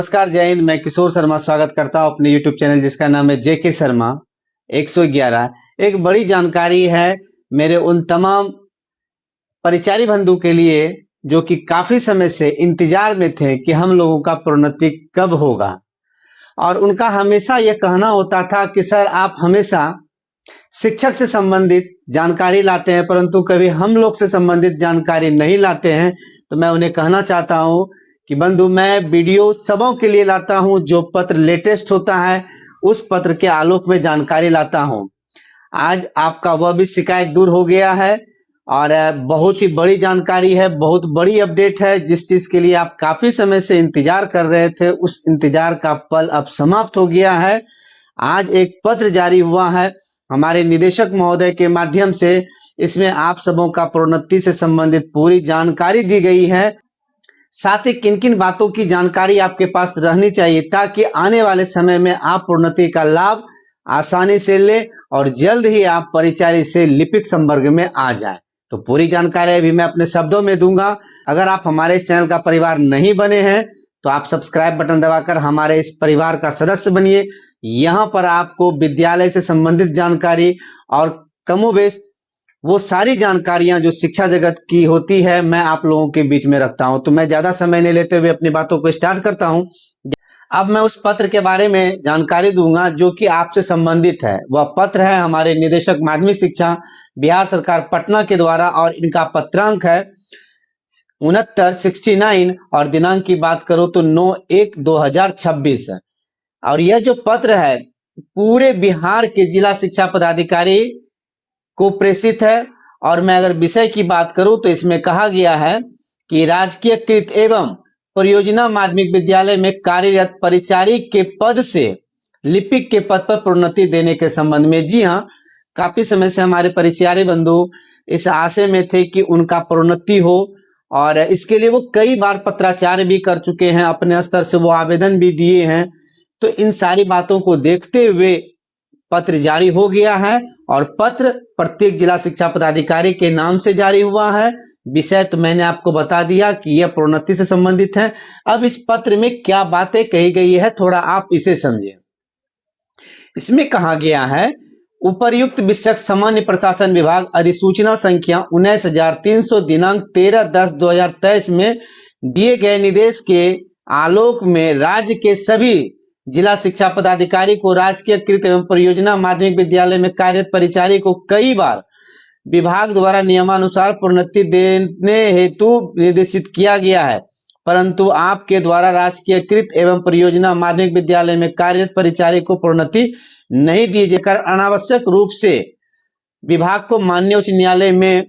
नमस्कार, जय हिंद। मैं किशोर शर्मा स्वागत करता हूं अपने YouTube चैनल जिसका नाम है जेके शर्मा 111। एक बड़ी जानकारी है मेरे उन तमाम परिचारी बंधु के लिए जो कि काफी समय से इंतजार में थे कि हम लोगों का प्रोन्नति कब होगा। और उनका हमेशा ये कहना होता था कि सर आप हमेशा शिक्षक से संबंधित जानकारी लाते हैं परंतु कभी हम लोग से संबंधित जानकारी नहीं लाते हैं। तो मैं उन्हें कहना चाहता हूं कि बंधु, मैं वीडियो सबों के लिए लाता हूं, जो पत्र लेटेस्ट होता है उस पत्र के आलोक में जानकारी लाता हूं। आज आपका वह भी शिकायत दूर हो गया है और बहुत ही बड़ी जानकारी है, बहुत बड़ी अपडेट है। जिस चीज के लिए आप काफी समय से इंतजार कर रहे थे उस इंतजार का पल अब समाप्त हो गया है। आज एक पत्र जारी हुआ है हमारे निदेशक महोदय के माध्यम से। इसमें आप सबों का प्रोन्नति से संबंधित पूरी जानकारी दी गई है। साथ ही किन किन बातों की जानकारी आपके पास रहनी चाहिए ताकि आने वाले समय में आप प्रोन्नति का लाभ आसानी से ले और जल्द ही आप परिचारी से लिपिक संवर्ग में आ जाए। तो पूरी जानकारी अभी मैं अपने शब्दों में दूंगा। अगर आप हमारे इस चैनल का परिवार नहीं बने हैं तो आप सब्सक्राइब बटन दबाकर हमारे इस परिवार का सदस्य बनिए। यहाँ पर आपको विद्यालय से संबंधित जानकारी और कमोबेश वो सारी जानकारियां जो शिक्षा जगत की होती है मैं आप लोगों के बीच में रखता हूं। तो मैं ज्यादा समय नहीं लेते हुए अपनी बातों को स्टार्ट करता हूं। अब मैं उस पत्र के बारे में जानकारी दूंगा जो कि आपसे संबंधित है। वह पत्र है हमारे निदेशक माध्यमिक शिक्षा बिहार सरकार पटना के द्वारा और इनका पत्रांक है 6969 और दिनांक की बात करो तो 9/1/2026 है। और यह जो पत्र है पूरे बिहार के जिला शिक्षा पदाधिकारी को प्रेषित है। और मैं अगर विषय की बात करूं तो इसमें कहा गया है कि राजकीयकृत एवं परियोजना माध्यमिक विद्यालय में कार्यरत परिचारी के पद से लिपिक के पद पर प्रोन्नति देने के संबंध में। जी हाँ, काफी समय से हमारे परिचारी बंधु इस आशय में थे कि उनका प्रोन्नति हो और इसके लिए वो कई बार पत्राचार भी कर चुके हैं, अपने स्तर से वो आवेदन भी दिए हैं। तो इन सारी बातों को देखते हुए पत्र जारी हो गया है और पत्र प्रत्येक जिला शिक्षा पदाधिकारी के नाम से जारी हुआ है। विषय तो मैंने आपको बता दिया कि यह प्रोन्नति से संबंधित है। अब इस पत्र में क्या बातें कही गई है थोड़ा आप इसे समझें। इसमें कहा गया है उपर्युक्त विषयक सामान्य प्रशासन विभाग अधिसूचना संख्या 19,300 दिनांक 13/10/2023 में दिए गए निर्देश के आलोक में राज्य के सभी जिला शिक्षा पदाधिकारी को राजकीयकृत एवं परियोजना माध्यमिक विद्यालय में कार्यरत परिचारी को कई बार विभाग द्वारा नियमानुसार प्रोन्नति देने हेतु निर्देशित किया गया है, परंतु आपके द्वारा राजकीयकृत एवं परियोजना माध्यमिक विद्यालय में कार्यरत परिचारी को प्रोन्नति नहीं दी जाकर अनावश्यक रूप से विभाग को माननीय उच्च न्यायालय में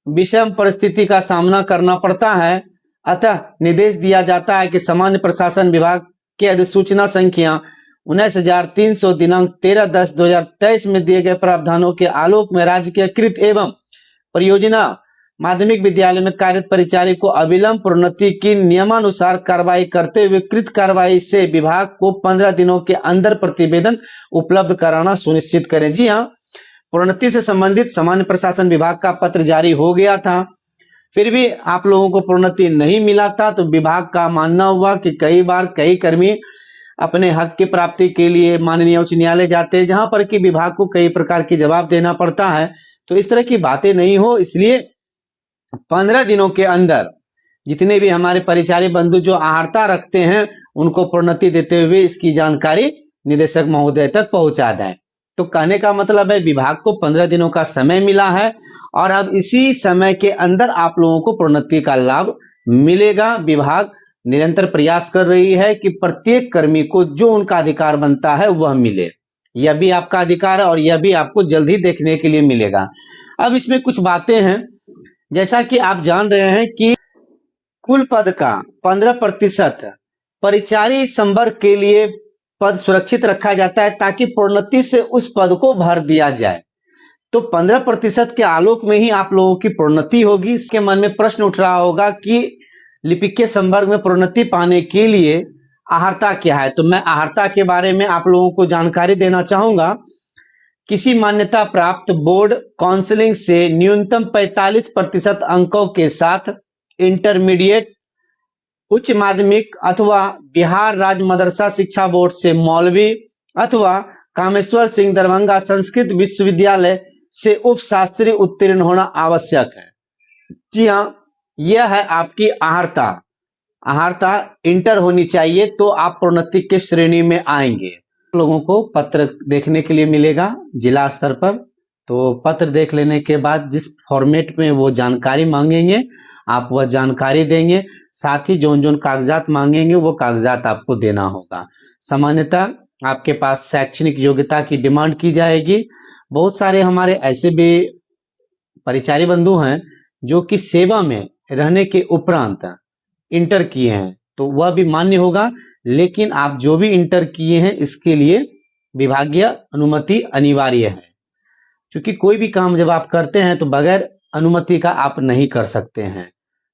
विषम परिस्थिति का सामना करना पड़ता है। अतः निर्देश दिया जाता है कि सामान्य प्रशासन विभाग के अधिसूचना संख्या 19,300 दिनांक 13/10/2023 में दिए गए प्रावधानों के आलोक में राजकीयकृत एवं परियोजना माध्यमिक विद्यालय में कार्यरत परिचारी को अविलंब प्रोन्नति की नियमानुसार कार्रवाई करते हुए कृत कार्रवाई से विभाग को 15 दिनों के अंदर प्रतिवेदन उपलब्ध कराना सुनिश्चित करें। जी हाँ, प्रोन्नति से संबंधित सामान्य प्रशासन विभाग का पत्र जारी हो गया था, फिर भी आप लोगों को प्रोन्नति नहीं मिला था। तो विभाग का मानना हुआ कि कई बार कई कर्मी अपने हक की प्राप्ति के लिए माननीय उच्च न्यायालय जाते हैं जहां पर कि विभाग को कई प्रकार की जवाब देना पड़ता है। तो इस तरह की बातें नहीं हो, इसलिए 15 दिनों के अंदर जितने भी हमारे परिचारी बंधु जो आहारता रखते हैं उनको प्रोन्नति देते हुए इसकी जानकारी निदेशक महोदय तक पहुंचा दें। तो कहने का मतलब है विभाग को 15 दिनों का समय मिला है और अब इसी समय के अंदर आप लोगों को प्रोन्नति का लाभ मिलेगा। विभाग निरंतर प्रयास कर रही है कि प्रत्येक कर्मी को जो उनका अधिकार बनता है वह मिले। यह भी आपका अधिकार है और यह भी आपको जल्द ही देखने के लिए मिलेगा। अब इसमें कुछ बातें हैं, जैसा कि आप जान रहे हैं कि कुल पद का 15% परिचारी संवर्ग के लिए पद सुरक्षित रखा जाता है ताकि प्रोन्नति से उस पद को भर दिया जाए। तो 15% के आलोक में ही आप लोगों की प्रोन्नति होगी। इसके मन में प्रश्न उठ रहा होगा कि लिपिकीय संवर्ग में प्रोन्नति पाने के लिए आहारता क्या है। तो मैं आहारता के बारे में आप लोगों को जानकारी देना चाहूंगा। किसी मान्यता प्राप्त बोर्ड काउंसलिंग से न्यूनतम 45% अंकों के साथ इंटरमीडिएट उच्च माध्यमिक अथवा बिहार राज्य मदरसा शिक्षा बोर्ड से मौलवी अथवा कामेश्वर सिंह दरभंगा संस्कृत विश्वविद्यालय से उपशास्त्री उत्तीर्ण होना आवश्यक है। जी हाँ, यह है आपकी अहर्ता। अहर्ता इंटर होनी चाहिए तो आप प्रोन्नति के श्रेणी में आएंगे। लोगों को पत्र देखने के लिए मिलेगा जिला स्तर पर, तो पत्र देख लेने के बाद जिस फॉर्मेट में वो जानकारी मांगेंगे आप वह जानकारी देंगे। साथ ही जो जो कागजात मांगेंगे वो कागजात आपको देना होगा। सामान्यतः आपके पास शैक्षणिक योग्यता की डिमांड की जाएगी। बहुत सारे हमारे ऐसे भी परिचारी बंधु हैं जो कि सेवा में रहने के उपरांत इंटर किए हैं, तो वह भी मान्य होगा। लेकिन आप जो भी इंटर किए हैं इसके लिए विभागीय अनुमति अनिवार्य है, क्योंकि कोई भी काम जब आप करते हैं तो बगैर अनुमति का आप नहीं कर सकते हैं।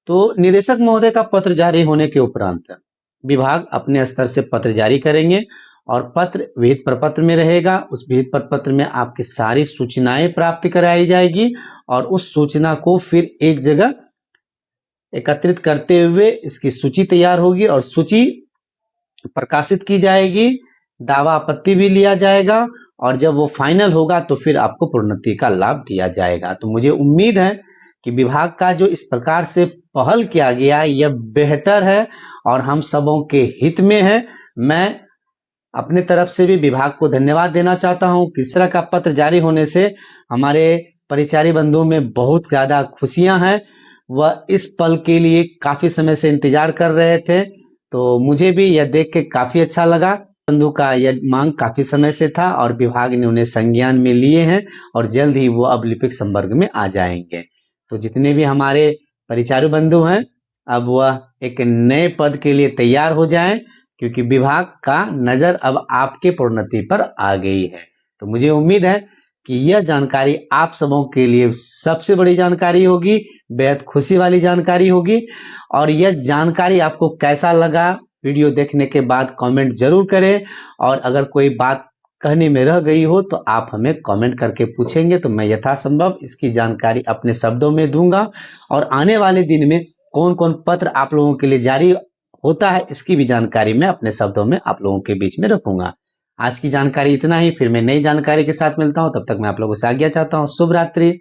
तो निदेशक महोदय का पत्र जारी होने के उपरांत विभाग अपने स्तर से पत्र जारी करेंगे और पत्र विहित प्रपत्र में रहेगा। उस विहित प्रपत्र में आपकी सारी सूचनाएं प्राप्त कराई जाएगी और उस सूचना को फिर एक जगह एकत्रित करते हुए इसकी सूची तैयार होगी और सूची प्रकाशित की जाएगी। दावा आपत्ति भी लिया जाएगा और जब वो फाइनल होगा तो फिर आपको प्रोन्नति का लाभ दिया जाएगा। तो मुझे उम्मीद है कि विभाग का जो इस प्रकार से पहल किया गया यह बेहतर है और हम सबों के हित में है। मैं अपने तरफ से भी विभाग को धन्यवाद देना चाहता हूं कि इस तरह का पत्र जारी होने से हमारे परिचारी बंधुओं में बहुत ज़्यादा खुशियां हैं। वह इस पल के लिए काफ़ी समय से इंतजार कर रहे थे, तो मुझे भी यह देख के काफ़ी अच्छा लगा। बंधु का यह मांग काफ़ी समय से था और विभाग ने उन्हें संज्ञान में लिए हैं और जल्द ही वो अब लिपिक संवर्ग में आ जाएंगे। तो जितने भी हमारे परिचारी बंधु हैं अब वह एक नए पद के लिए तैयार हो जाएं, क्योंकि विभाग का नज़र अब आपके प्रोन्नति पर आ गई है। तो मुझे उम्मीद है कि यह जानकारी आप सबों के लिए सबसे बड़ी जानकारी होगी, बेहद खुशी वाली जानकारी होगी। और यह जानकारी आपको कैसा लगा वीडियो देखने के बाद कमेंट जरूर करें, और अगर कोई बात कहने में रह गई हो तो आप हमें कमेंट करके पूछेंगे तो मैं यथासंभव इसकी जानकारी अपने शब्दों में दूंगा। और आने वाले दिन में कौन कौन पत्र आप लोगों के लिए जारी होता है इसकी भी जानकारी मैं अपने शब्दों में आप लोगों के बीच में रखूंगा। आज की जानकारी इतना ही, फिर मैं नई जानकारी के साथ मिलता हूं, तब तक मैं आप लोगों से आज्ञा चाहता हूं। शुभ रात्रि।